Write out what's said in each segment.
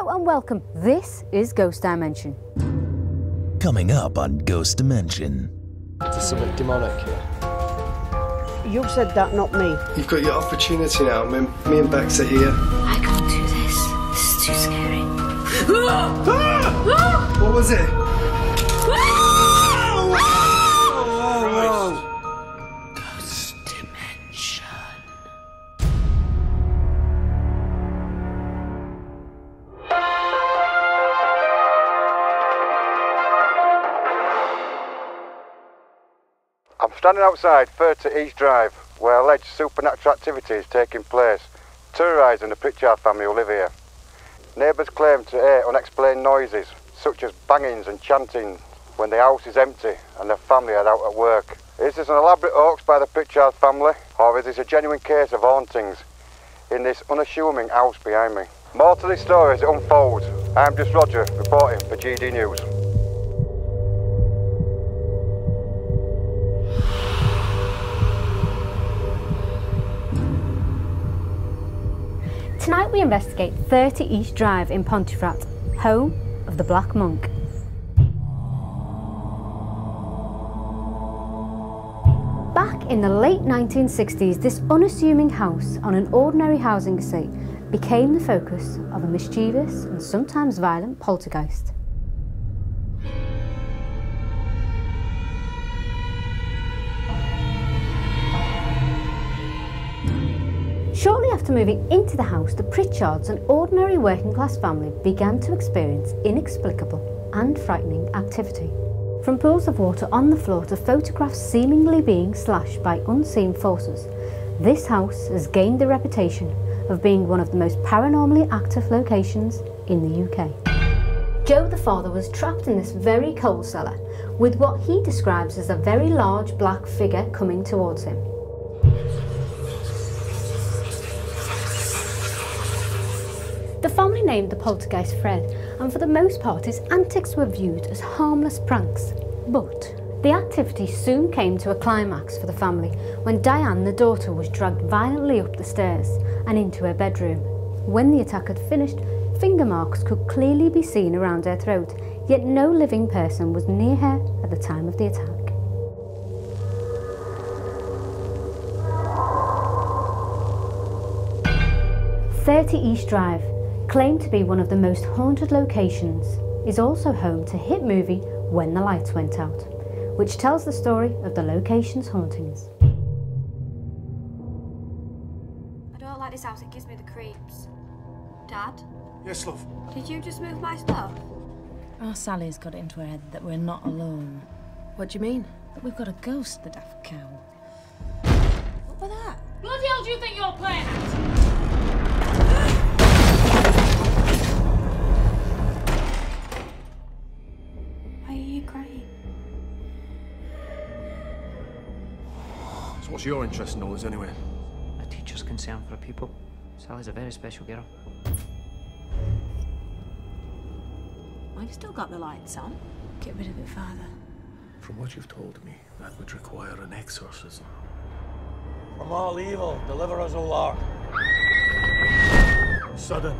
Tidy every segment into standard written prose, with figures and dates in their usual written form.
Hello and welcome. This is Ghost Dimension. Coming up on Ghost Dimension. There's something demonic here. You said that, not me. You've got your opportunity now. Me and Bex are here. I can't do this. This is too scary. What was it? Ghost Dimension. I'm standing outside 30 East Drive, where alleged supernatural activity is taking place, terrorising the Pritchard family who live here. Neighbours claim to hear unexplained noises, such as bangings and chanting, when the house is empty and their family are out at work. Is this an elaborate hoax by the Pritchard family, or is this a genuine case of hauntings in this unassuming house behind me? More to this story as it unfolds. I'm just Roger, reporting for GD News. Tonight we investigate 30 East Drive in Pontefract, home of the Black Monk. Back in the late 1960s, this unassuming house on an ordinary housing estate became the focus of a mischievous and sometimes violent poltergeist. Shortly after moving into the house, the Pritchards, an ordinary working-class family, began to experience inexplicable and frightening activity. From pools of water on the floor to photographs seemingly being slashed by unseen forces, this house has gained the reputation of being one of the most paranormally active locations in the UK. Joe the father was trapped in this very coal cellar with what he describes as a very large black figure coming towards him. The family named the poltergeist Fred, and for the most part his antics were viewed as harmless pranks. But the activity soon came to a climax for the family when Diane, the daughter, was dragged violently up the stairs and into her bedroom. When the attack had finished, finger marks could clearly be seen around her throat, yet no living person was near her at the time of the attack. "30 East Drive", claimed to be one of the most haunted locations, is also home to hit movie When the Lights Went Out, which tells the story of the location's hauntings. I don't like this house, it gives me the creeps. Dad? Yes, love. Did you just move my stuff? Oh, Sally's got it into her head that we're not alone. What do you mean? That we've got a ghost, the daft cow. What was that? Bloody hell do you think you're playing at? Why are you crying? So what's your interest in all this anyway? A teacher's concern for a pupil. Sally's a very special girl. I've still got the lights on. Get rid of it, Father. From what you've told me, that would require an exorcism. From all evil, deliver us, O Lord. Sudden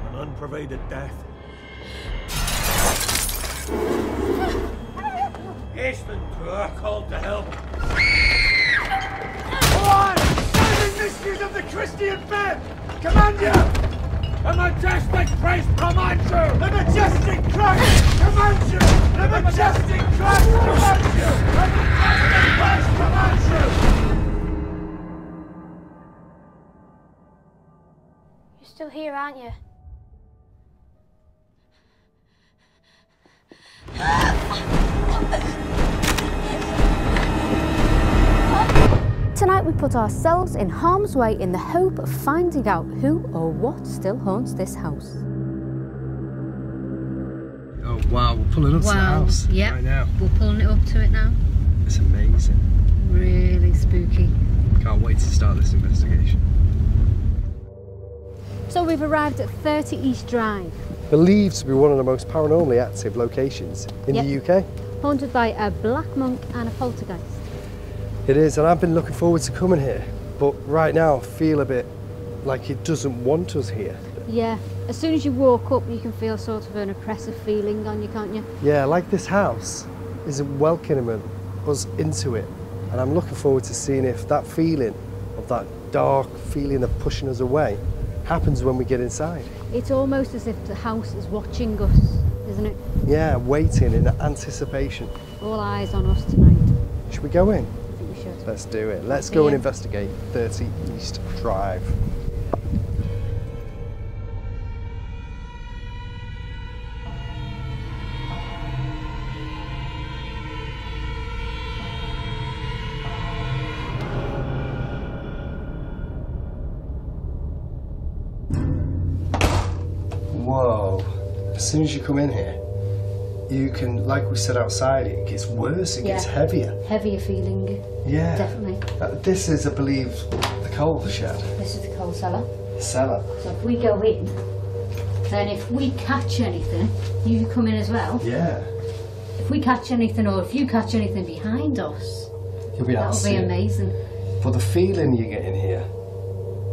and unpervaded death. Hasten to our call to help. Go on! Saving mysteries of the Christian faith! Command you! The majestic Christ commands you! The majestic Christ commands you! The majestic Christ commands you! The majestic Christ commands you! You're still here, aren't you? Tonight we put ourselves in harm's way in the hope of finding out who or what still haunts this house. Oh wow, we're pulling up to the house right now. We're pulling it up to it now. It's amazing. Really spooky. Can't wait to start this investigation. So we've arrived at 30 East Drive. Believed to be one of the most paranormally active locations in the UK. Haunted by a black monk and a poltergeist. It is, and I've been looking forward to coming here, but right now I feel a bit like it doesn't want us here. Yeah, as soon as you walk up, you can feel sort of an oppressive feeling on you, can't you? Yeah, like this house is welcoming us into it. And I'm looking forward to seeing if that feeling of that dark feeling of pushing us away happens when we get inside. It's almost as if the house is watching us, isn't it? Yeah, waiting in anticipation. All eyes on us tonight. Should we go in? I think we should. Let's do it. Let's go and investigate 30 East Drive. Whoa. As soon as you come in here, you can, like we said outside, it gets worse, it gets heavier. Heavier feeling. Yeah. Definitely. This is, I believe, the coal shed. This is the coal cellar. Cellar. So if we go in, then if we catch anything, you come in as well. Yeah. If we catch anything, or if you catch anything behind us, You'll be able to that'll be see it. amazing. But the feeling you get in here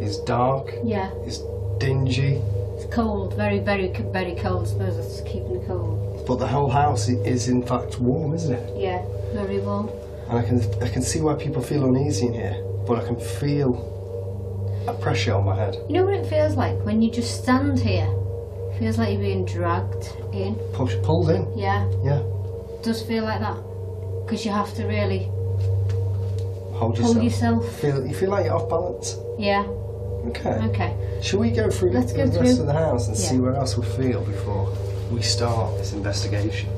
is dark. Yeah. It's dingy. It's cold, very, very, very cold. I suppose it's keeping it cold. But the whole house is in fact warm, isn't it? Yeah, very warm. And I can see why people feel uneasy in here, but I can feel a pressure on my head. You know what it feels like when you just stand here? It feels like you're being dragged in. Pulled in. Yeah. Yeah. It does feel like that. Because you have to really hold yourself. You feel like you're off balance. Yeah. Okay. Okay. Shall we go through the go rest through. of the house and see where else we feel before we start this investigation?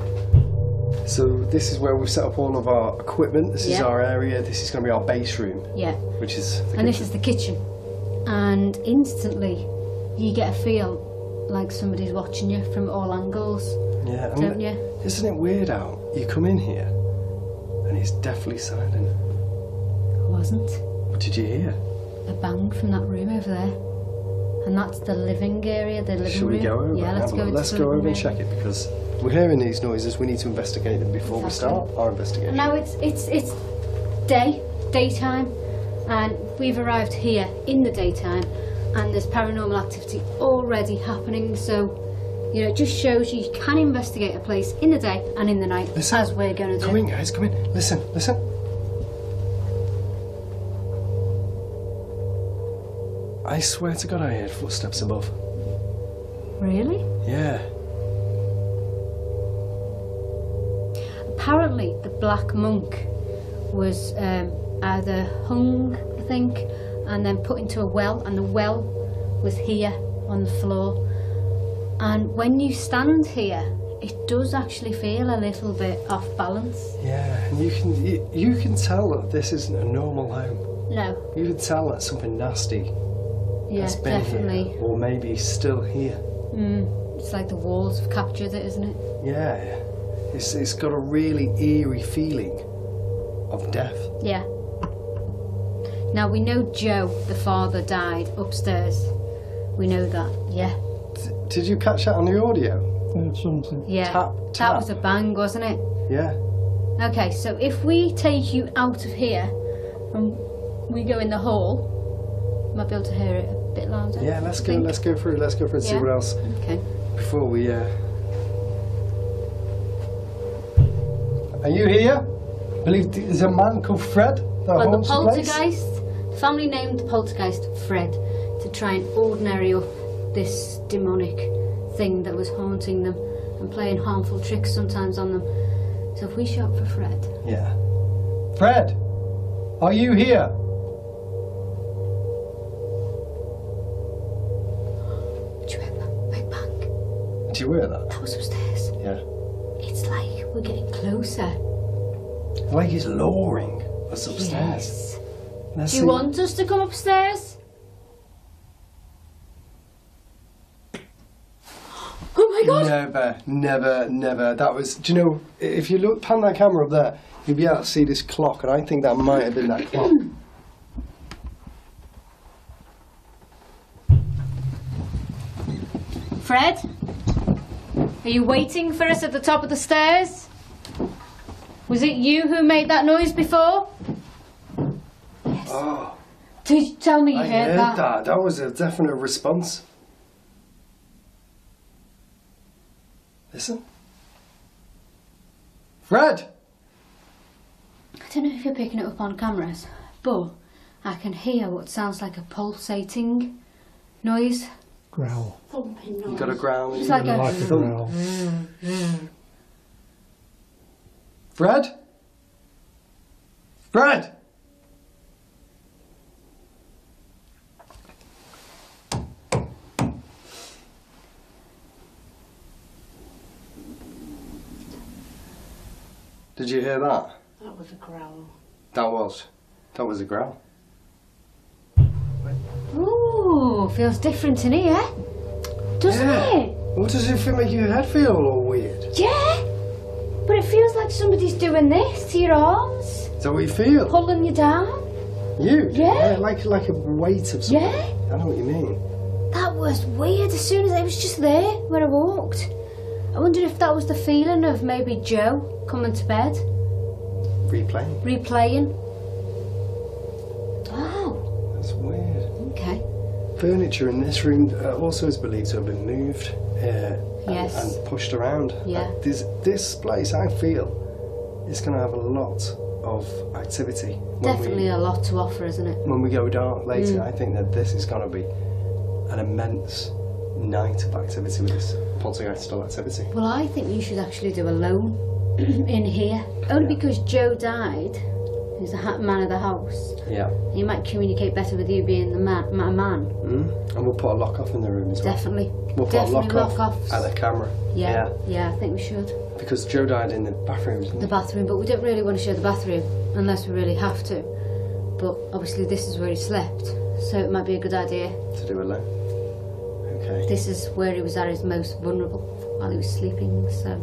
So this is where we've set up all of our equipment. This is our area. This is going to be our base room. Yeah. Which is the kitchen. This is the kitchen. And instantly you get a feel like somebody's watching you from all angles. Yeah. Don't you? Isn't it weird how you come in here and it's deathly silent? It wasn't. What did you hear? A bang from that room over there. And that's the living area, the living room. Should we go over? Yeah, let's go into Let's the go living over and room. check it, because we're hearing these noises. We need to investigate them before we start our investigation. Now it's daytime, and we've arrived here in the daytime, and there's paranormal activity already happening. So, you know, it just shows you can investigate a place in the day and in the night, as we're going to do. Come in, guys. Come in. Listen. I swear to God, I heard footsteps above. Really? Yeah. Apparently, the Black Monk was either hung, I think, and then put into a well, and the well was here on the floor. And when you stand here, it does actually feel a little bit off balance. Yeah, and you can tell that this isn't a normal home. No. You can tell that something nasty has been definitely. here, or maybe still here. It's like the walls have captured it, isn't it? Yeah, it's got a really eerie feeling of death. Yeah. Now we know Joe, the father, died upstairs. We know that, yeah. Did you catch that on the audio? Heard something. Yeah. Tap. That was a bang, wasn't it? Yeah. Okay, so if we take you out of here and we go in the hall, you might be able to hear it a bit louder. Yeah, let's go through and see what else. Okay. Before we Are you here? I believe there's a man called Fred that Well, haunts the the place. Poltergeist, family named the Poltergeist Fred, to try and ordinary up this demonic thing that was haunting them and playing harmful tricks sometimes on them. So if we shout for Fred. Yeah. Fred, are you here? Did you hear that big bang? Did you hear that? That was upstairs. Yeah. It's like we're getting closer. Like he's lowering us upstairs. Yes. Let's Do you see. want us to come upstairs? Oh my God! Never. That was. Do you know? If you pan that camera up there, you'll be able to see this clock, and I think that might have been that clock. Fred? Are you waiting for us at the top of the stairs? Was it you who made that noise before? Yes. Oh, Did you tell me you I heard that? That was a definite response. Listen. Fred! I don't know if you're picking it up on cameras, but I can hear what sounds like a pulsating noise. Growl. Thumping noise. You got a growl? It's like a growl. Fred? Fred! Did you hear that? That was a growl. That was a growl. Ooh, feels different in here, doesn't it? What does it make your head feel all weird? Yeah, but it feels like somebody's doing this to your arms. Is that what you feel? Pulling you down. You? Yeah. Like a weight of something. Yeah. I know what you mean. That was weird. As soon as it was just there where I walked. I wondered if that was the feeling of maybe Joe coming to bed. Replaying. Oh. That's weird. Okay. Furniture in this room also is believed to have been moved yes. and pushed around. Yeah. This place, I feel, is going to have a lot of activity. Definitely a lot to offer, isn't it? When we go dark later, I think that this is going to be an immense night of activity with this poltergeist style activity. Well, I think you should actually do a loan in here. Only because Joe died, who's the man of the house. Yeah. He might communicate better with you being the man. And we'll put a lock off in the room as well. Definitely. We'll put a lock off and a camera. Yeah, I think we should. Because Joe died in the bathroom, didn't he? The bathroom, but we don't really want to show the bathroom unless we really have to. But obviously this is where he slept, so it might be a good idea to do a loan. Okay. This is where he was at his most vulnerable while he was sleeping, so...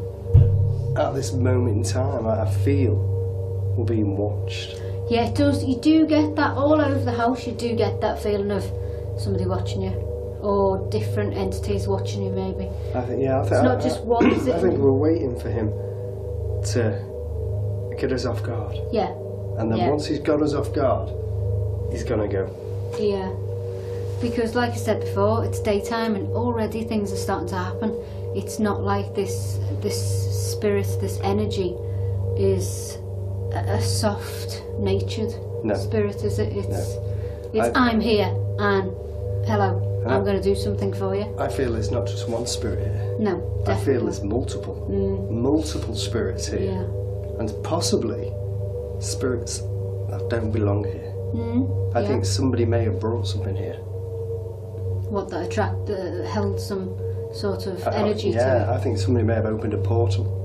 At this moment in time, I feel we're being watched. Yeah, it does. You do get that all over the house. You do get that feeling of somebody watching you, or different entities watching you, maybe. It's not just one, is it? I think we're waiting for him to get us off guard. Yeah. And then once he's got us off guard, he's gonna go. Yeah. Because, like I said before, it's daytime and already things are starting to happen. It's not like this spirit, this energy is a soft-natured spirit, is it? It's I'm here and hello, I'm going to do something for you. I feel there's not just one spirit here. No, definitely. I feel there's multiple spirits here. Yeah. And possibly spirits that don't belong here. I think somebody may have brought something here. What, that held some sort of energy to it? Yeah, I think somebody may have opened a portal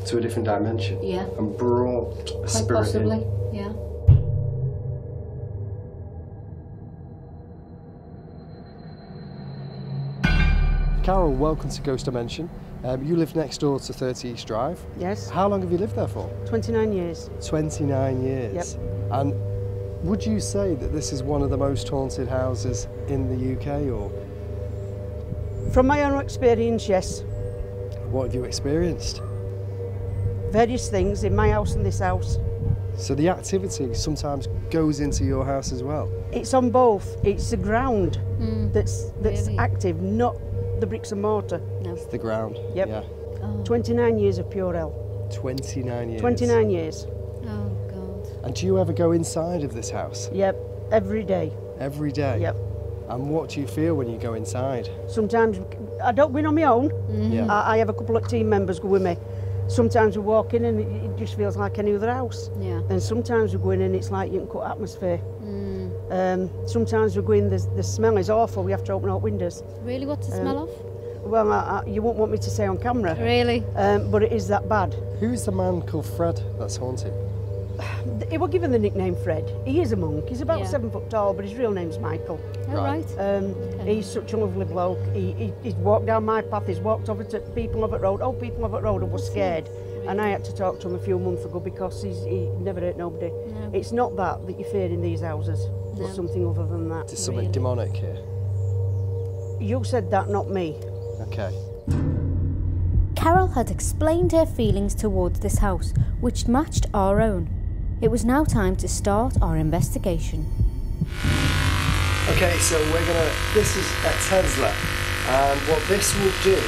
to a different dimension. Yeah. And brought a spirit possibly, in. Yeah. Carol, welcome to Ghost Dimension. You live next door to 30 East Drive. Yes. How long have you lived there for? 29 years. 29 years. Yep. And would you say that this is one of the most haunted houses in the UK, or? From my own experience, yes. What have you experienced? Various things in my house and this house. So the activity sometimes goes into your house as well? It's on both. It's the ground that's really? active, not the bricks and mortar. No. It's the ground. Yep. Yeah. Oh. 29 years of pure hell. 29 years. 29 years. Oh, God. And do you ever go inside of this house? Yep, every day. Every day? Yep. And what do you feel when you go inside? Sometimes, I don't go in on my own. Yeah. I have a couple of team members go with me. Sometimes we walk in and it just feels like any other house. Yeah. Then sometimes we go in and it's like you can cut atmosphere. Sometimes we go in, the smell is awful, we have to open our windows. Really? What's the smell of? Well, you won't want me to say on camera. Really? But it is that bad. Who's the man called Fred that's haunted? He was given the nickname Fred. He is a monk. He's about Yeah. 7 foot tall, but his real name's Michael. Oh, right. He's such a lovely bloke. He's walked down my path. He's walked over to people over the road. Old people over the road and was scared. And I had to talk to him a few months ago because he never hurt nobody. No. It's not that you fear in these houses. There's something other than that. There's something demonic here. You said that, not me. Okay. Carol had explained her feelings towards this house, which matched our own. It was now time to start our investigation. Okay, so this is a Tesla, and what this will do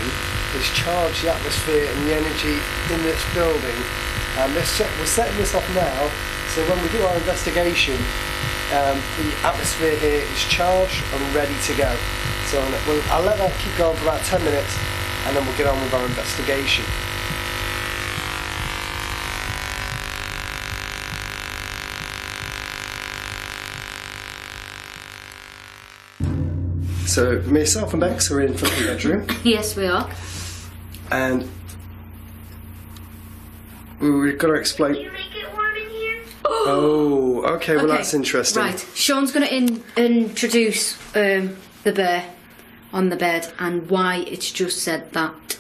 has charged the atmosphere and the energy in this building. And we're setting this off now, so when we do our investigation, the atmosphere here is charged and ready to go. So I'll let that keep going for about 10 minutes, and then we'll get on with our investigation. So myself and Bex are in front of the bedroom. Yes, we are. And we've got to explain. Can you make it warm in here? Oh, okay, well that's interesting. Right, Sean's going to introduce the bear on the bed and why it's just said that.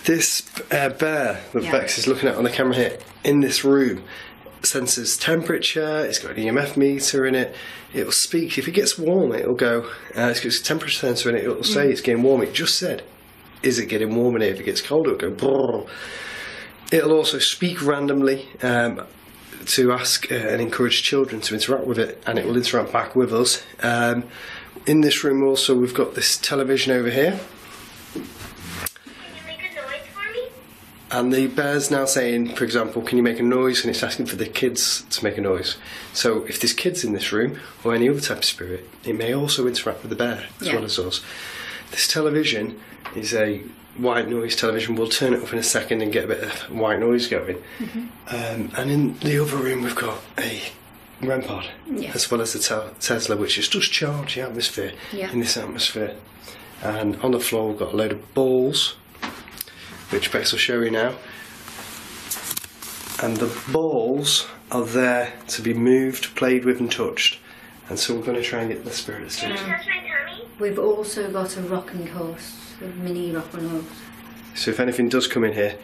This bear that Bex is looking at on the camera here, in this room, senses temperature, it's got an EMF meter in it, it'll speak. If it gets warm, it'll go, it's got a temperature sensor in it, it'll say it's getting warm. It just said, is it getting warm in here? If it gets cold, it'll go brrr. It'll also speak randomly to ask and encourage children to interact with it, and it will interact back with us. In this room also we've got this television over here. And the bear's now saying, for example, can you make a noise? And it's asking for the kids to make a noise. So if there's kids in this room, or any other type of spirit, it may also interact with the bear, as well as us. This television is a white noise television. We'll turn it off in a second and get a bit of white noise going. And in the other room we've got a REM pod, as well as the Tesla, which is just charge the atmosphere in this atmosphere. And on the floor we've got a load of balls, which Bex will show you now. And the balls are there to be moved, played with and touched. And so we're going to try and get the spirits to We've also got a rocking horse, a mini rocking horse. So if anything does come in here,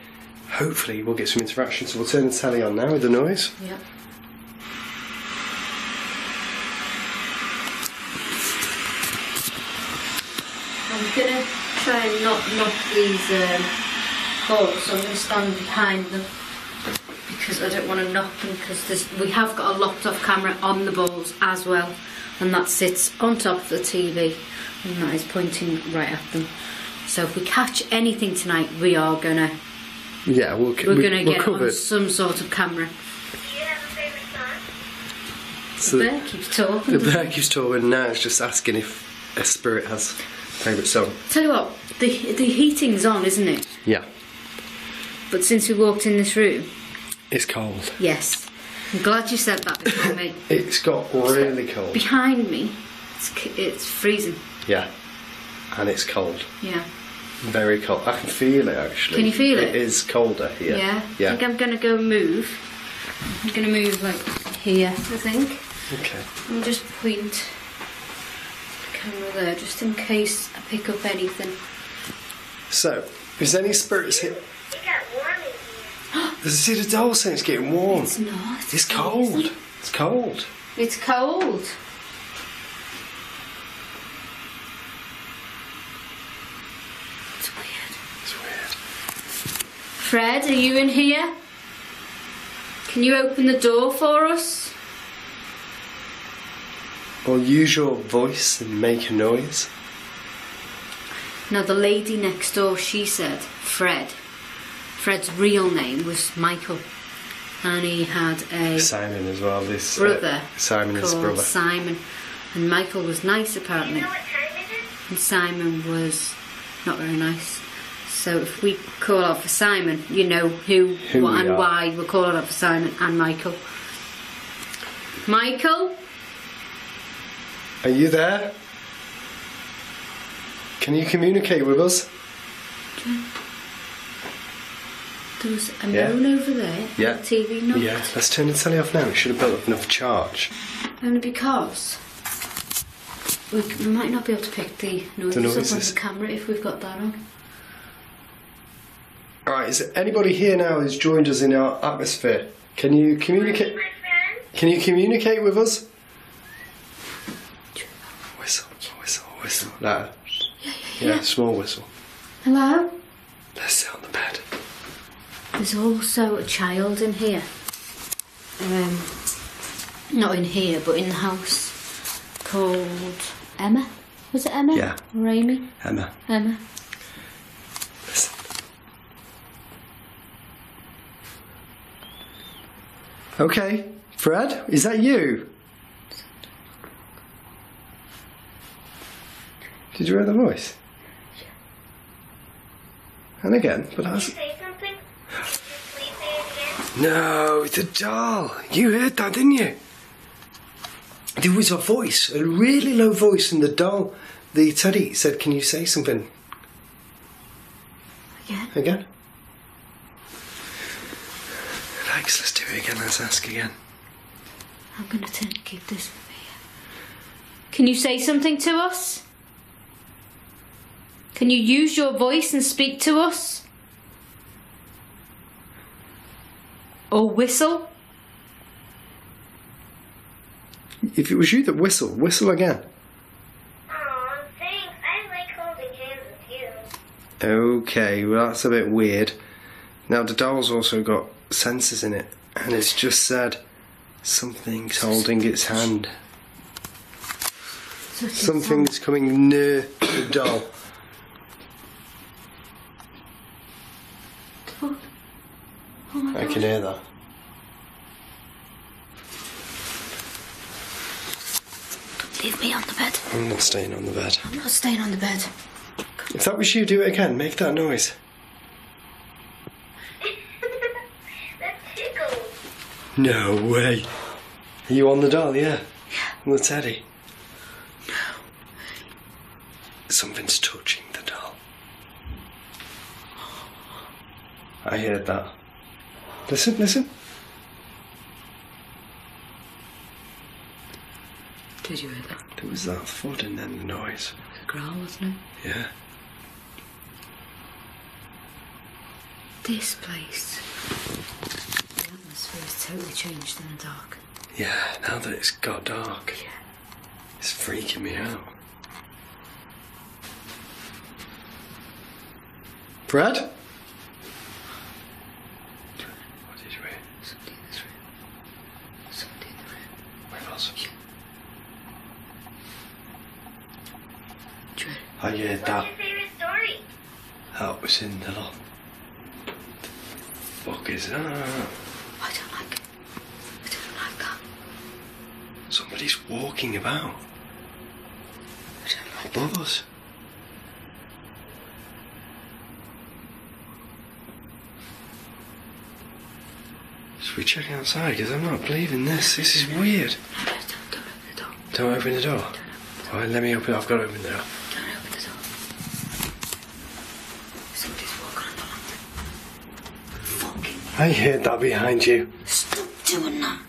hopefully we'll get some interaction. So we'll turn the telly on now with the noise. Yeah. I'm going to try and not knock these balls, so I'm going to stand behind them because I don't want to knock them, because we have got a locked off camera on the balls as well, and that sits on top of the TV and that is pointing right at them. So if we catch anything tonight, we are gonna get it on some sort of camera. Do you have a favourite song? So the bear keeps talking. The bear keeps talking, and now it's just asking if a spirit has a favourite song. Tell you what, the heating's on, isn't it? Yeah. But since we walked in this room, it's cold. Yes. I'm glad you said that before me. It's got really cold. Behind me, it's freezing. Yeah. And it's cold. Yeah. Very cold. I can feel it actually. Can you feel it? It is colder here. Yeah. Yeah. I think I'm going to go move. I'm going to move like here, I think. Okay. And just point the camera there, just in case I pick up anything. So, is any spirits here? It got warm in here. There's a doll saying it's getting warm. It's not. It's cold. It's cold. It's cold. It's weird. It's weird. Fred, are you in here? Can you open the door for us? Or use your voice and make a noise. Now the lady next door, she said Fred. Fred's real name was Michael, and he had a Simon as well. This brother Simon is his called brother. Simon, and Michael was nice apparently. Do you know what time it is? And Simon was not very nice. So if we call out for Simon, you know who what, and why we're calling out for Simon and Michael. Michael? Are you there? Can you communicate with us? There was a moan over there. Yeah. The TV knocked. Yeah, let's turn the telly off now. We should have built up enough charge. Only because we might not be able to pick the noises up on the camera if we've got that on. Alright, is there anybody here now who's joined us in our atmosphere? Can you communicate? Can you communicate with us? Whistle, whistle, whistle. That. Yeah, small whistle. Hello? Let's sit on the bed. There's also a child in here. Not in here, but in the house. Called Emma. Was it Emma? Yeah. Or Amy? Emma. Emma. Let's Okay, Fred, is that you? Did you hear the voice? And again, but that's... Did you say something? Did you please say it again? No, the doll. You heard that, didn't you? There was a voice, a really low voice, and the doll, the teddy, said, "Can you say something?" Again? Thanks, let's do it again, let's ask again. I'm going to keep this with me. Can you say something to us? Can you use your voice and speak to us? Or whistle? If it was you that whistle again. Aw, thanks. I like holding hands with you. Okay, well that's a bit weird. Now the doll's also got sensors in it, and it's just said something's holding its hand. Something's coming near the doll. I can hear that. Leave me on the bed. I'm not staying on the bed. I'm not staying on the bed. If that was you, do it again. Make that noise. That tickles. No way. Are you on the doll? Yeah. On the teddy? No. Something's touching the doll. I heard that. Listen, listen. Did you hear that? There was that thud and then the noise. The growl, wasn't it? Yeah. This place. The atmosphere has totally changed in the dark. Yeah, now that it's got dark. Yeah. It's freaking me out. Brad? What did you hear? Somebody in this room. Somebody in the room. Where was it? Yeah. I heard that. What's your favorite story? That was in the lot. What the fuck is that? I don't like it. I don't like that. Somebody's walking about. I don't like Above us. Should we check outside? Because I'm not believing this. This is weird. No, don't open the door. Don't open the door. Alright, let me open it. I've got to open the door. Don't open the door. Somebody's walking on the lantern. Fucking. I heard that behind you. Stop doing that.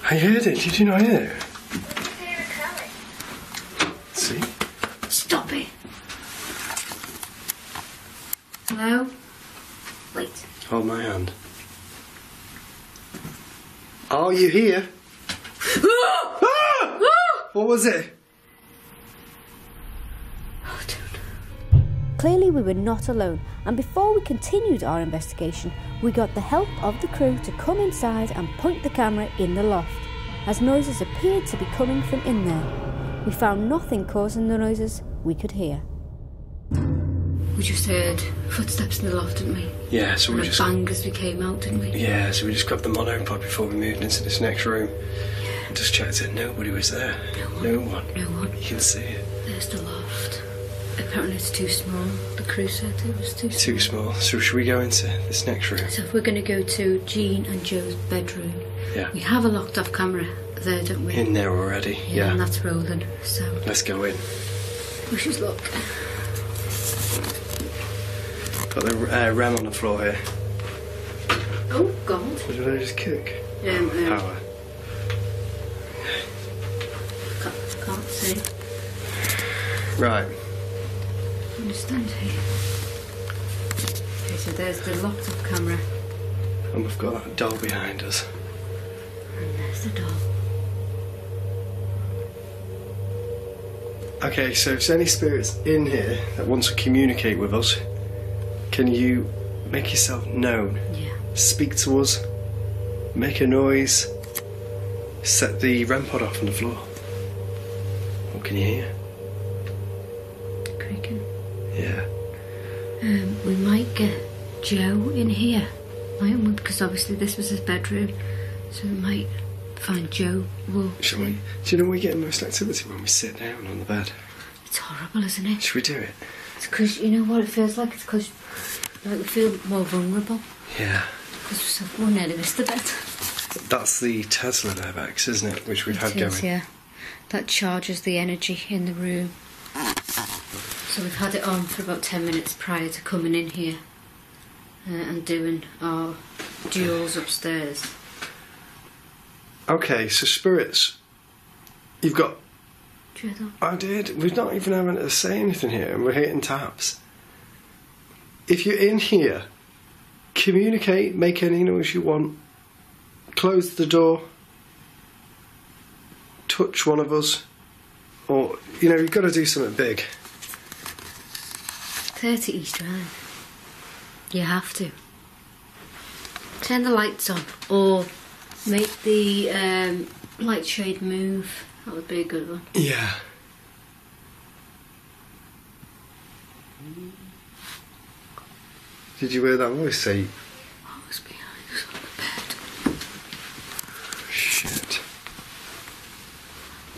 I heard it. Did you not hear it? What's your favorite color? See? Stop it. Hello? Wait. Hold my hand. Are you here? Ah! What was it? Oh, dude. Clearly we were not alone, and before we continued our investigation, we got the help of the crew to come inside and point the camera in the loft, as noises appeared to be coming from in there. We found nothing causing the noises we could hear. We just heard footsteps in the loft, didn't we? Yeah, so and we a just... bang as we came out, didn't we? Yeah, so we just grabbed the monopod before we moved into this next room. Yeah. And just checked it. Nobody was there. No one. You can see it. There's the loft. Apparently it's too small. The crew said it was too small. Too small. So should we go into this next room? So if we're going to go to Jean and Joe's bedroom, yeah, we have a locked off camera there, don't we? In there already, yeah. And that's rolling, so... Let's go in. Wish us luck. Got the RAM on the floor here. Oh, God. What did I just kick? Power. Can't see. Right. I'm going to stand here. Okay, so there's the locked up camera. And we've got that doll behind us. And there's the doll. Okay, so if there's any spirits in here that want to communicate with us, can you make yourself known? Yeah. Speak to us, make a noise, set the REM pod off on the floor. What can you hear? Creaking. Yeah. We might get Joe in here, mightn't we? Because obviously this was his bedroom. So we might find Joe. Shall we? Do you know we get the most activity when we sit down on the bed? It's horrible, isn't it? Should we do it? It's because, you know what it feels like? It's because like, we feel more vulnerable. Yeah. Because we've nearly missed the bed. That's the Tesla airbags, isn't it? Which we've had going. Yeah. That charges the energy in the room. So we've had it on for about 10 minutes prior to coming in here and doing our duels upstairs. Okay, so spirits. You've got... Do you hear that? I did. We're not even having to say anything here and we're hitting taps. If you're in here, communicate, make any noise you want. Close the door. Touch one of us. Or, you know, you've got to do something big. 30 East Drive. You have to. Turn the lights on or make the light shade move. That would be a good one. Yeah. Did you hear that voice say? I was behind us on the bed. Shit.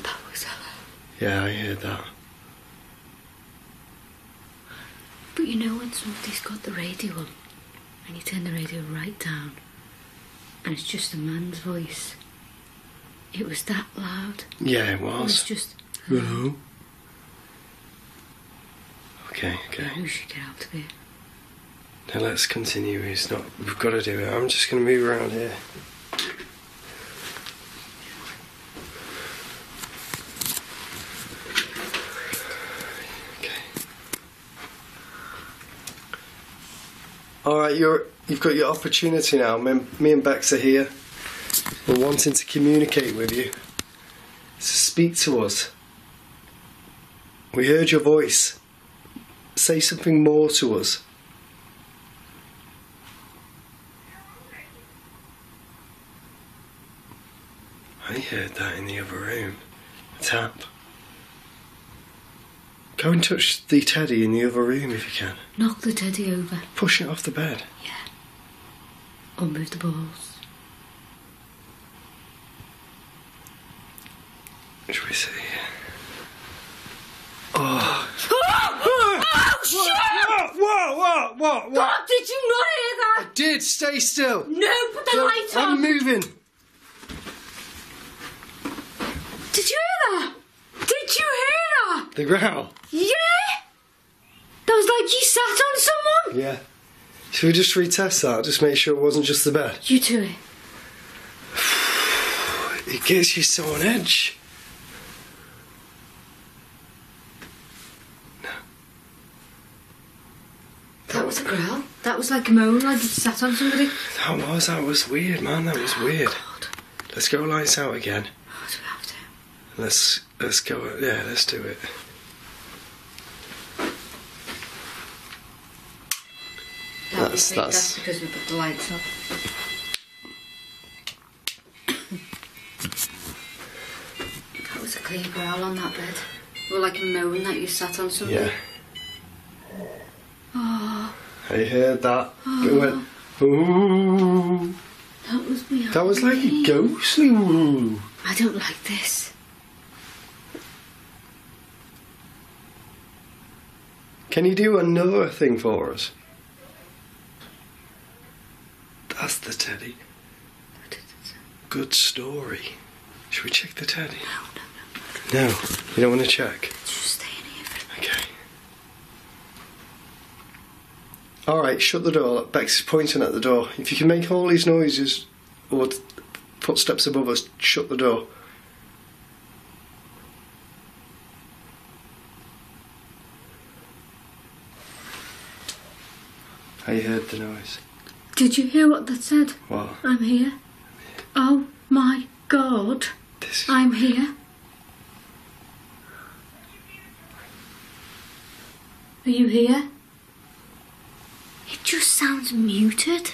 That was Ella. Yeah, I heard that. But you know when somebody's got the radio on and you turn the radio right down and it's just a man's voice. It was that loud. Yeah, it was. It was just... Hello? Okay. Yeah, we should get out of here. Now let's continue. We've got to do it. I'm just going to move around here. Okay. Alright, you've got your opportunity now. Me and Bex are here. We're wanting to communicate with you. So speak to us. We heard your voice. Say something more to us. I heard that in the other room. A tap. Go and touch the teddy in the other room if you can. Knock the teddy over. Push it off the bed. Yeah. Or move the balls. Should we see? Oh. Oh, shit! What? God, did you not hear that? I did. Stay still. No, put the light on. I'm moving. Did you hear that? Did you hear that? The growl. Yeah. That was like you sat on someone. Yeah. Should we just retest that? Just make sure it wasn't just the bed. You do it. It gets you so on edge. That was a growl. That was like a moan, like you sat on somebody. That was weird, man. That was weird. God. Let's go lights out again. Oh, do we have to? Let's go. Yeah, let's do it. That's because we put the lights on. That was a clear growl on that bed. Or like a moan that you sat on somebody. Yeah. Oh. I heard that. Oh. It went. Ooh. That was behind That was like me. a ghostly woo. I don't like this. Can you do another thing for us? That's the teddy. Good story. Should we check the teddy? No. No, you don't want to check? Just stay in here for a minute. Okay. Alright, shut the door. Bex is pointing at the door. If you can make all these noises or footsteps above us, shut the door. I heard the noise. Did you hear what that said? What? I'm here. Oh my God. I'm here. Are you here? It just sounds muted.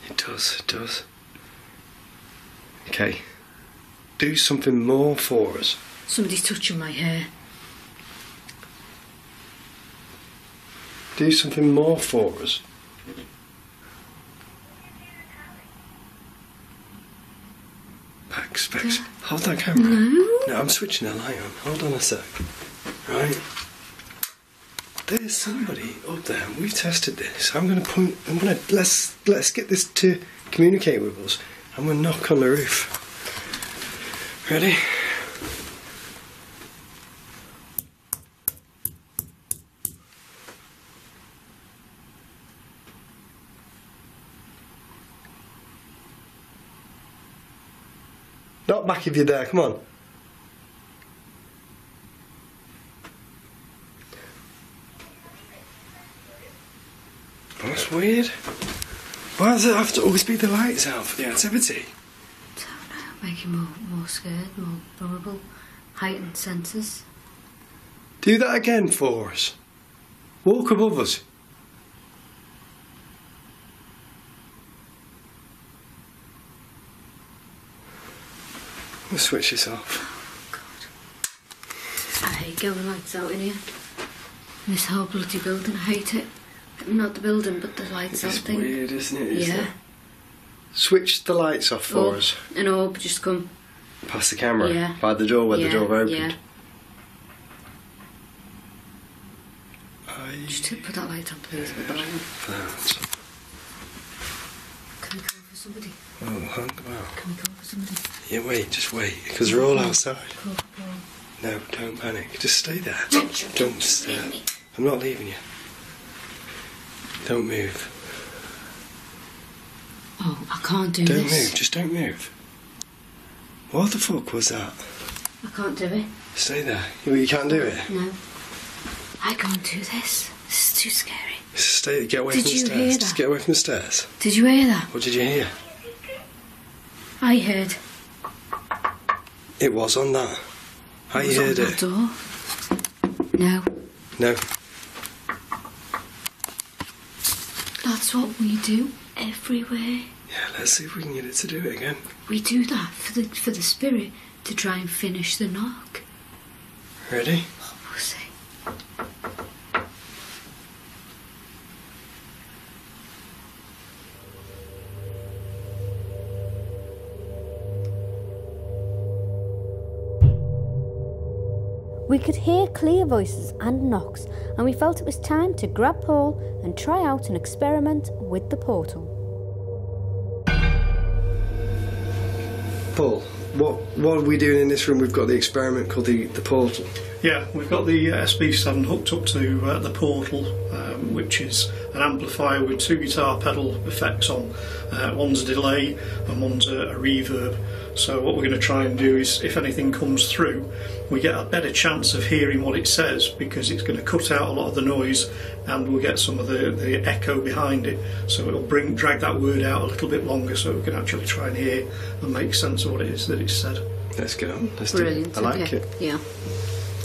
It does. Okay. Do something more for us. Somebody's touching my hair. Do something more for us. Bex, hold that camera. No, I'm switching the light on. Hold on a sec. Right. There's somebody up there. We've tested this. Let's get this to communicate with us. I'm gonna knock on the roof. Ready? Not back if you're there, come on. That's weird. Why does it have to always be the lights out for the activity? I don't know, make you more scared, more vulnerable, heightened senses. Do that again for us. Walk above us. We'll switch this off. Oh, God. I hate going lights out in here. This whole bloody building, I hate it. Not the building, but the lights out thing. It's weird, isn't it? Yeah. Switch the lights off for us. An orb just come. Past the camera? Yeah. By the door where the door opened? Yeah. Just put that light on, please, with the light on. Can we call for somebody? Oh, well. Can we call for somebody? Yeah, wait, just wait, because we're all outside. Call. No, don't panic. Just stay there. Don't stay. I'm not leaving you. Don't move. Oh, I can't do this. Don't move, just don't move. What the fuck was that? I can't do it. Stay there. You can't do it? No. I can't do this. This is too scary. Stay, get away from the stairs. Did you hear that? Just get away from the stairs. Did you hear that? What did you hear? I heard. It was on that. I heard it. Door? No. No. That's what we do everywhere. Yeah, let's see if we can get it to do it again. We do that for the spirit to try and finish the knock. Ready? Oh, we'll see. We could hear clear voices and knocks, and we felt it was time to grab Paul and try out an experiment with the portal. Paul, what are we doing in this room? We've got the experiment called the portal. Yeah, we've got the SB7 hooked up to the portal, which is an amplifier with two guitar pedal effects on. One's a delay and one's a reverb. So what we're going to try and do is, if anything comes through, we get a better chance of hearing what it says, because it's going to cut out a lot of the noise and we'll get some of the echo behind it. So it'll drag that word out a little bit longer, so we can actually try and hear and make sense of what it is that it's said. Let's get on. Let's Brilliant. do it. I like it. Yeah.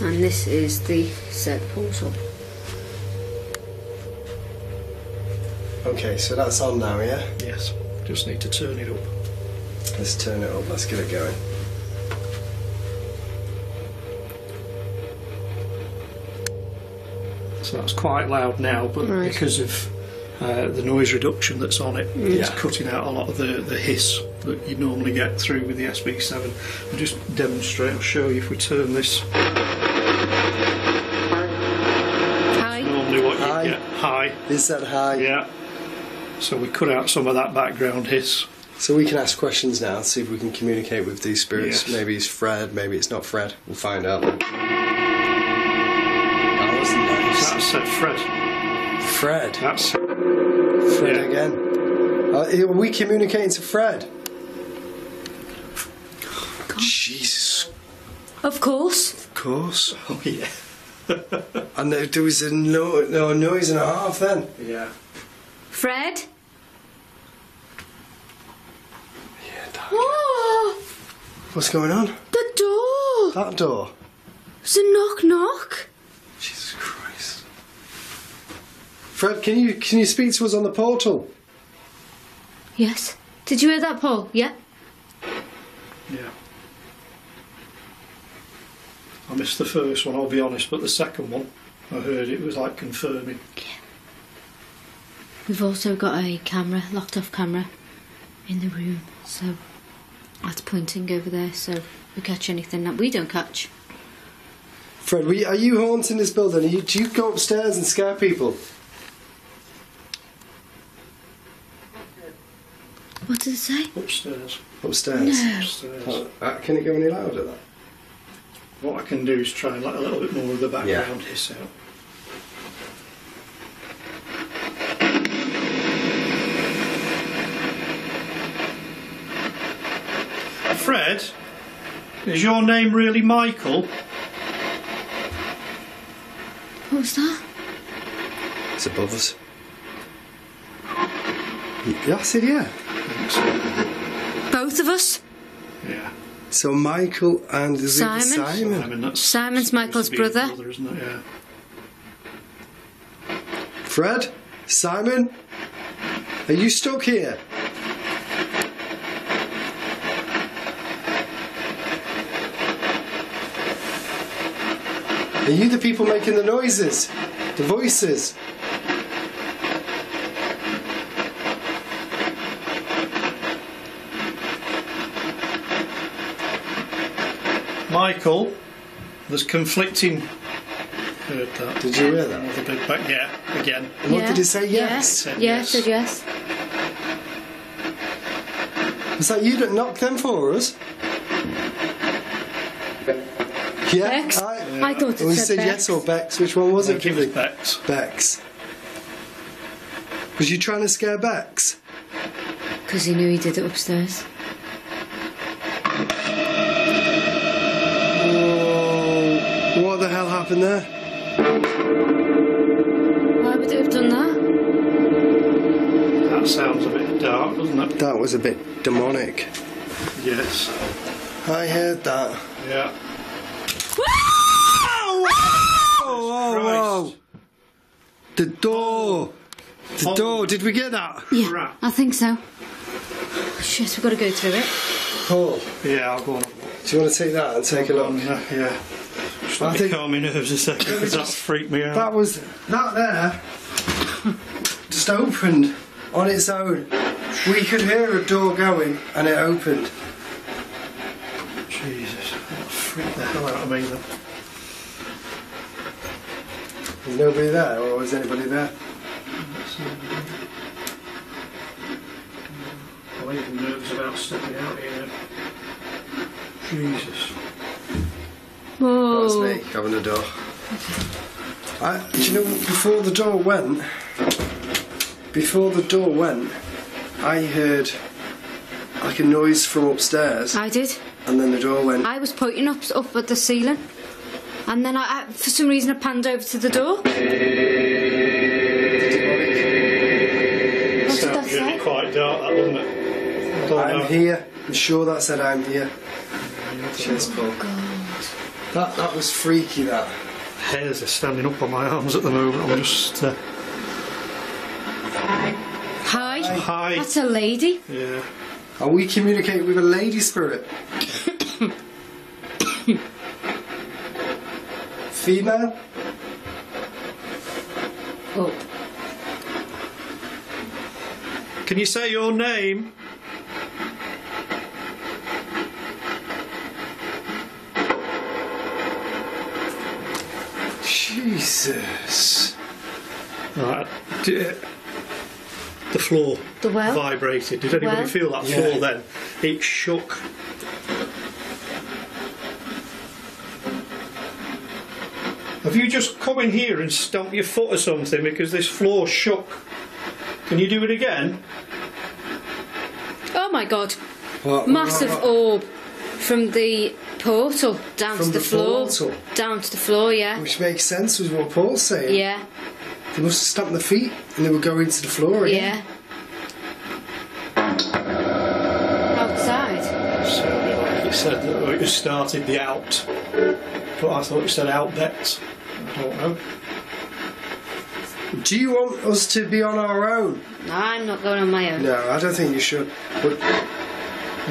And this is the said portal. Okay, so that's on now, yeah? Yes. Just need to turn it up. Let's turn it up, let's get it going. So that's quite loud now, but because of the noise reduction that's on it, it's cutting out a lot of the hiss that you'd normally get through with the SB7. I'll just demonstrate, I'll show you if we turn this. High. Normally what you get. High. Is that high? Yeah. So we cut out some of that background hiss. So we can ask questions now, see if we can communicate with these spirits. Yes. Maybe it's Fred, maybe it's not Fred. We'll find out. That was nice. That said Fred. Fred? That's Fred again. Are we communicating to Fred? God. Jesus. Of course. Of course. Oh yeah. And there was a noise and a half then. Yeah. Fred? Oh. What's going on? The door! That door? It's a knock knock. Jesus Christ. Fred, can you speak to us on the portal? Yes. Did you hear that, Paul? Yeah? Yeah. I missed the first one, I'll be honest, but the second one, I heard it was like confirming. Yeah. We've also got a camera, locked off camera, in the room, so That's pointing over there, so we catch anything that we don't catch. Fred, are you haunting this building? Do you go upstairs and scare people? What does it say? Upstairs. Upstairs? No. Upstairs. Can it go any louder, that? What I can do is try and let a little bit more of the background hiss out. Fred, is your name really Michael? What was that? It's above us. Yeah, I said yeah. Both of us? Yeah. So Michael and Simon? Simon. Simon's Michael's brother. Isn't it? Yeah. Fred? Simon? Are you stuck here? Are you the people making the noises? The voices? Michael, there's conflicting. Heard that. Did you hear that? The big back, yeah, again. And what did he say? Yes. Yeah, said yes. Was that you that knocked them for us? Yeah. Bex? I thought it we said said Bex. yes or Bex. Which one was it? It was Bex. Bex. Was you trying to scare Bex? Because he knew he did it upstairs. Oh, what the hell happened there? Why would it have done that? That sounds a bit dark, doesn't it? That was a bit demonic. Yes. I heard that. Yeah. Whoa! The door! The door, did we get that? Yeah, I think so. Shit, we've got to go through it. Paul? Yeah, I'll go on. Do you want to take that and take a look? Yeah. Just let me calm my nerves a second, because that freaked me out. That there just opened on its own. We could hear a door going and it opened. Jesus, that freaked the hell out of me then. Is nobody there, or is anybody there? I'm even nervous about stepping out here. Jesus. Whoa. That was me, having the door. Do you know, before the door went, I heard like a noise from upstairs. I did. And then the door went. I was pointing up at the ceiling. And then I for some reason I panned over to the door. What did that say? Quite dark, that wasn't it? I'm here. I'm sure that said I'm here. Cheers, Paul. God. That was freaky, that. Hairs are standing up on my arms at the moment. I'm just... Hi. Hi. That's a lady. Yeah. Are we communicating with a lady spirit? Female? Oh. Can you say your name? Jesus. Right. The floor vibrated. Did anybody feel that floor then? It shook. Have you just come in here and stomped your foot or something because this floor shook? Can you do it again? Oh my God. What? Massive orb from the portal down to the floor. Portal? Down to the floor, yeah. Which makes sense with what Paul's saying. Yeah. They must have stamped their feet and they would go into the floor again. Yeah. Outside. Sounded like it said that it started the out. But I thought it said out bet. I don't know. Do you want us to be on our own? No, I'm not going on my own. No, I don't think you should. But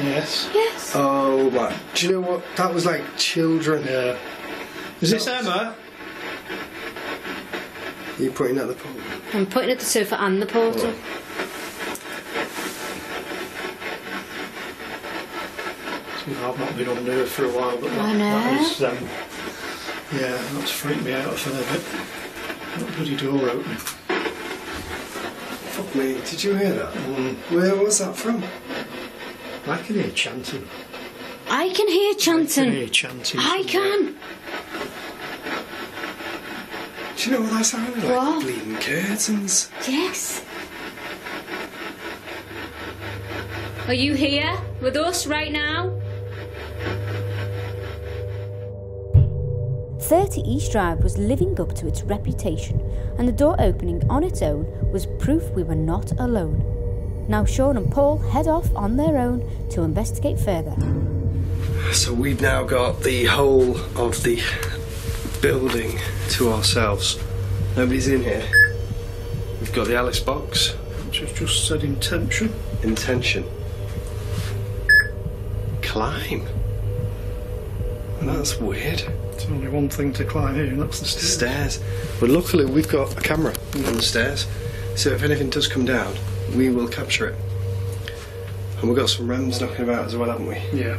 yes. Yes. Oh my! Do you know what? That was like children. Yeah. Is this Emma? Are you pointing at the portal? I'm pointing at the sofa and the portal. You know, I've not been on nerve for a while, but that is, yeah, that's freaked me out a fair bit. That bloody door opening. Fuck me, did you hear that? Where was that from? I can hear chanting. I can hear chanting. I can hear chanting. I can. Do you know what that sounded like? What? Bleeding curtains. Yes. Are you here with us right now? 30 East Drive was living up to its reputation, and the door opening on its own was proof we were not alone. Now Sean and Paul head off on their own to investigate further. So we've now got the whole of the building to ourselves. Nobody's in here. We've got the Alice box, which has just said intention. Intention. Climb. That's weird. There's only one thing to climb here, and that's the stairs. But luckily we've got a camera on the stairs, so if anything does come down, we will capture it. And we've got some rams knocking about as well, haven't we? Yeah.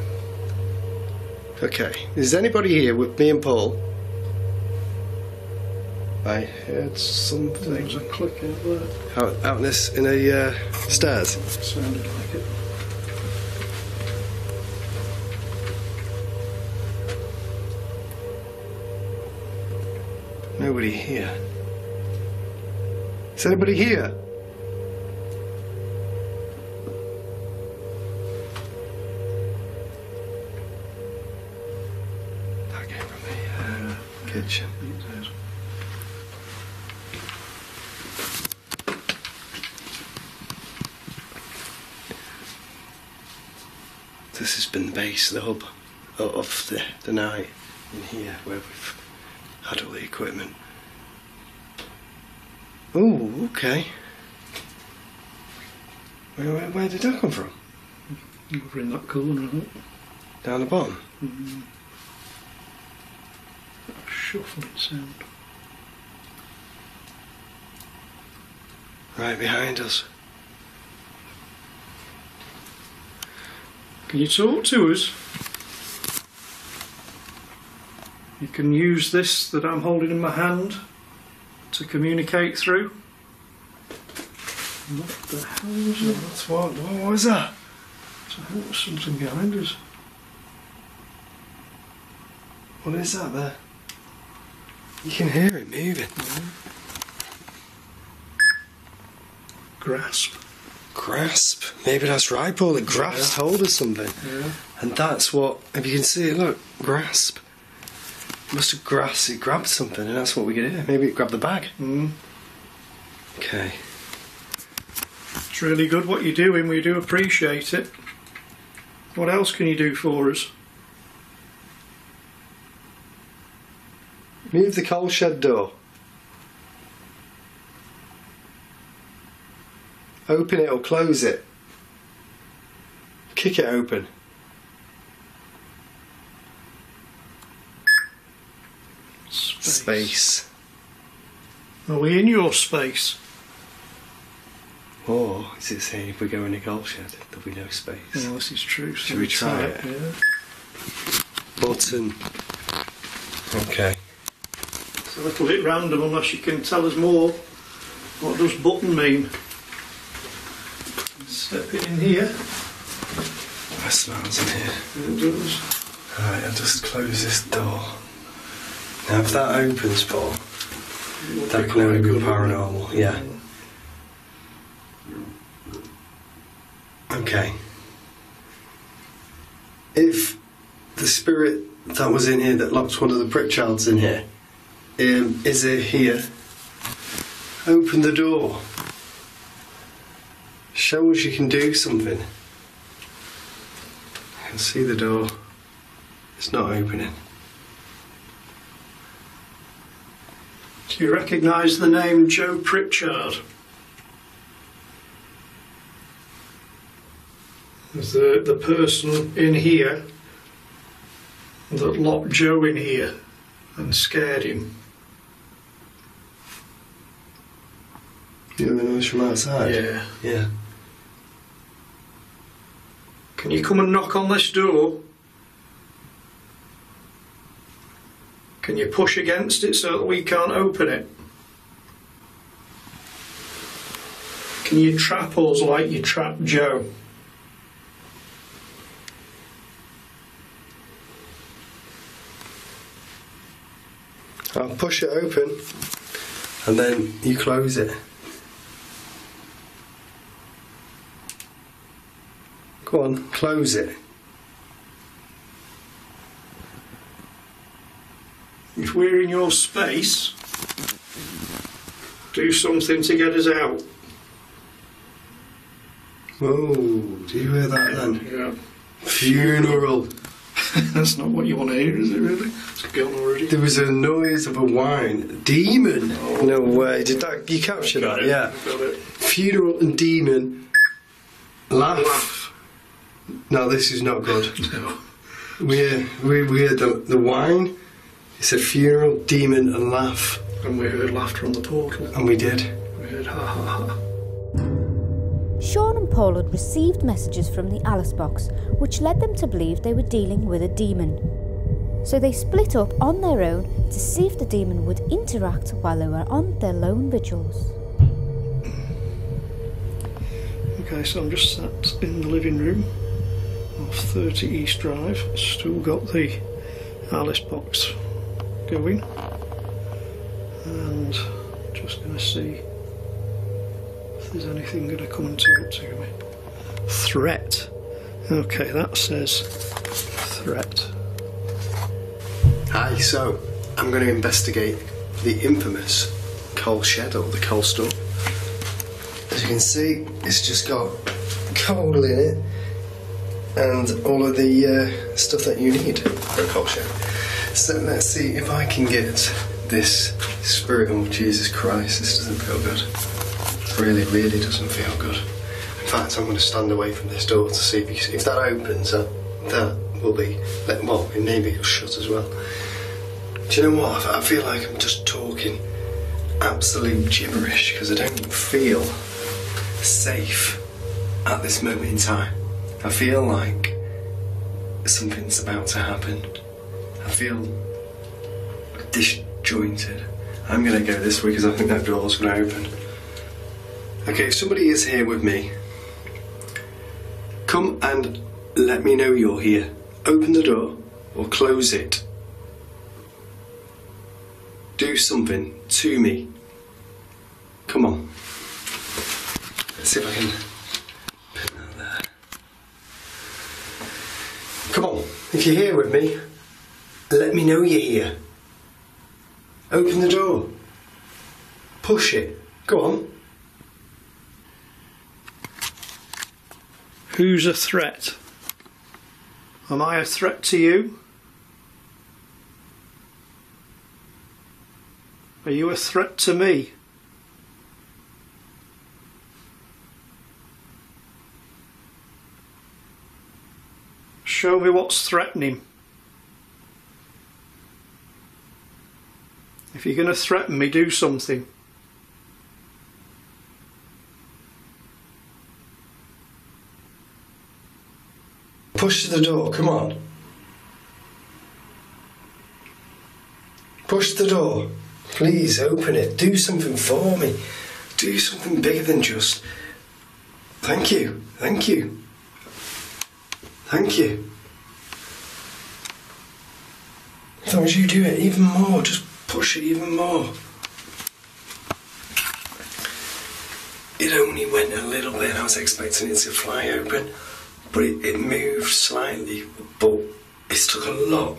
Okay. Is anybody here with me and Paul? I heard something. There was a click out there. Out in this, in a stairs? Sounded like it. Nobody here. Is anybody here? That came from the kitchen. This has been the base, the hub of the night in here, where we've had all the equipment. Oh, okay. Where did that come from? Over in that corner, I think. Down the bottom? Mm-hmm. That shuffling sound. Right behind us. Can you talk to us? You can use this that I'm holding in my hand to communicate through. What the hell was that? What was that? I think there's something behind us. What is that there? You can hear it moving. Grasp. Grasp? Maybe that's right, Paul. It grasped hold of something. Yeah. And that's what, if you can see it, look, grasp. It must have grasped, it grabbed something, and that's what we could hear. Maybe it grabbed the bag. Okay. It's really good what you're doing, we do appreciate it. What else can you do for us? Move the coal shed door. Open it or close it. Kick it open. Space. Are we in your space? Or is it saying if we go in a coal shed, there'll be no space? No, this is true. Should we try it? Yeah. Button. Okay. It's a little bit random unless you can tell us more. What does button mean? Step it in here. It smells in here. It does. Alright, I'll just close this door. Now if that opens, Paul, that can only be paranormal, yeah. Okay. If the spirit that was in here that locked one of the Pritchards in here, is it here? Open the door. Show us you can do something. I can see the door. It's not opening. Do you recognise the name Joe Pritchard? As the person in here that locked Joe in here and scared him. You hear the noise from outside? Yeah. Yeah. Can you come and knock on this door? Can you push against it so that we can't open it? Can you trap us like you trapped Joe? I'll push it open and then you close it. Go on, close it. If we're in your space, do something to get us out. Oh, do you hear that then? Yeah. Funeral. That's not what you want to hear, is it really? It's gone already. There was a noise of a whine. Demon! Oh. No way. Did that? You capture that? Yeah. Got it. Funeral and demon. Laugh. No, this is not good. No. We heard the whine. It said funeral, demon and laugh. And we heard laughter on the portal. And we did. We heard ha ha ha. Sean and Paul had received messages from the Alice box, which led them to believe they were dealing with a demon. So they split up on their own to see if the demon would interact while they were on their lone vigils. Okay, so I'm just sat in the living room of 30 East Drive. Still got the Alice box going. And just going to see if there's anything going to come and talk to me. Threat. Okay, that says threat. Hi, so I'm going to investigate the infamous coal shed or the coal store. As you can see, it's just got coal in it and all of the stuff that you need for a coal shed. So let's see if I can get this spirit. Oh, Jesus Christ, this doesn't feel good. Really, really doesn't feel good. In fact, I'm going to stand away from this door to see if that opens. That will be, well, maybe it'll shut as well. Do you know what? I feel like I'm just talking absolute gibberish because I don't feel safe at this moment in time. I feel like something's about to happen. I feel disjointed. I'm going to go this way because I think that door's going to open. Okay, if somebody is here with me, come and let me know you're here. Open the door or close it. Do something to me. Come on. Let's see if I can put that there. Come on, if you're here with me, let me know you're here. Open the door. Push it. Go on. Who's a threat? Am I a threat to you? Are you a threat to me? Show me what's threatening. If you're going to threaten me, do something. Push the door, come on. Push the door. Please open it. Do something for me. Do something bigger than just... Thank you. Thank you. Thank you. As long as you do it even more, just push it even more. It only went a little bit. I was expecting it to fly open, but it moved slightly. But it's took a lot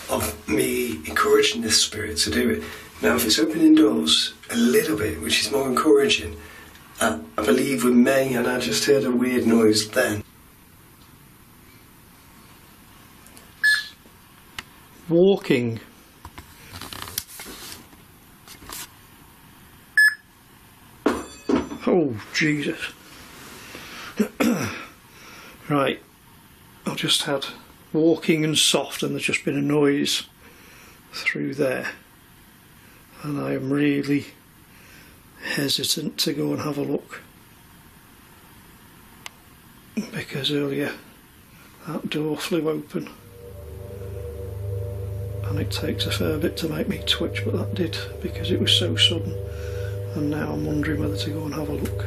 of me encouraging this spirit to do it. Now, if it's opening doors a little bit, which is more encouraging, I believe we may, and I just heard a weird noise then. Walking. Oh, Jesus. Right. I've just had walking and soft, and there's just been a noise through there. And I am really hesitant to go and have a look. Because earlier that door flew open. And and it takes a fair bit to make me twitch, but that did because it was so sudden, and now I'm wondering whether to go and have a look.